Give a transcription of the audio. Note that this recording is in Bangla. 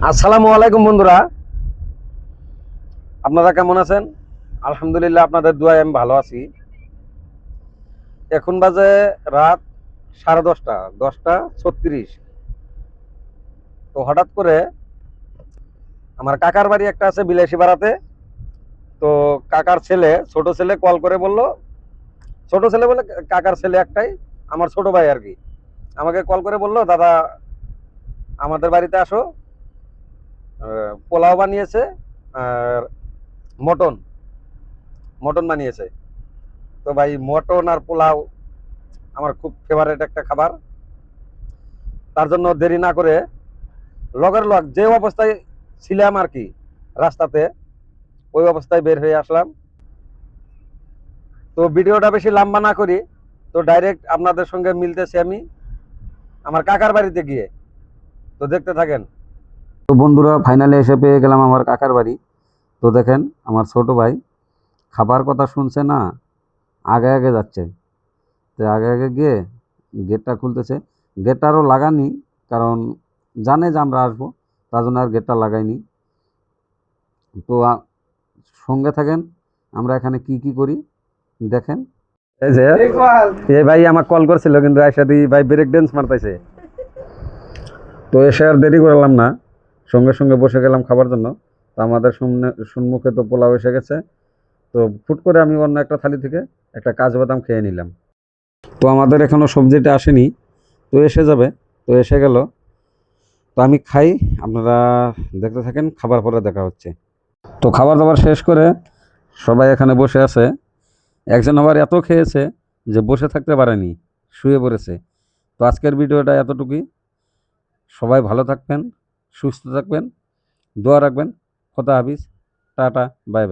আসসালামু আলাইকুম বন্ধুরা, আপনারা কেমন আছেন? আলহামদুলিল্লাহ, আপনাদের দোয়ায় আমি ভালো আছি। এখন বাজে রাত 10:30, 10:36। তো হঠাৎ করে আমার কাকার বাড়ি একটা আছে বিলাসী পাড়াতে। তো কাকার ছেলে, ছোট ছেলে কল করে বলল, ছোট ছেলে বলে কাকার ছেলে একটাই, আমার ছোট ভাই আর কি, আমাকে কল করে বলল, দাদা আমাদের বাড়িতে আসো, পোলাও বানিয়েছে আর মটন মটন বানিয়েছে। তো ভাই, মটন আর পোলাও আমার খুব ফেভারিট একটা খাবার। তার জন্য দেরি না করে লগের লগ যে অবস্থায় ছিলাম আর কি, রাস্তাতে ওই অবস্থায় বের হয়ে আসলাম। তো ভিডিওটা বেশি লম্বা না করি, তো ডাইরেক্ট আপনাদের সঙ্গে মিলতেছি আমি আমার কাকার বাড়িতে গিয়ে। তো দেখতে থাকেন। তো বন্ধুরা, ফাইনালি এসে পেয়ে গেলাম আমার কাকার বাড়ি। তো দেখেন, আমার ছোট ভাই খাবার কথা শুনছে না, আগে আগে যাচ্ছে। তো আগে আগে গিয়ে গেটটা খুলতেছে। গেটটা আরও লাগানি, কারণ জানে যে আমরা আসবো, তার জন্য আর গেটটা লাগাইনি। তো সঙ্গে থাকেন, আমরা এখানে কি কি করি দেখেন। এই যে এই ভাই আমাকে কল করছিল, কিন্তু এসে দিই ভাই ব্রেক ড্যান্স মারতেছে। তো এসে আর দেরি করলাম না, সঙ্গে সঙ্গে বসে গেলাম খাবার জন্য। তো আমাদের সম্মুখে তো পোলাও এসে গেছে। তো ফুট করে আমি অন্য একটা থালি থেকে একটা কাজু বাদাম খেয়ে নিলাম। তো আমাদের এখনো সবজিটা আসেনি, তো এসে যাবে। তো এসে গেল, তো আমি খাই, আপনারা দেখতে থাকেন, খাবার পরে দেখা হচ্ছে। তো খাবার দাবার শেষ করে সবাই এখানে বসে আছে। একজন আবার এত খেয়েছে যে বসে থাকতে পারেনি, শুয়ে পড়েছে। তো আজকের ভিডিওটা এতটুকুই। সবাই ভালো থাকবেন, সুস্থ থাকবেন, দোয়া রাখবেন। খোদা হাফিজ, টাটা, বাই বাই।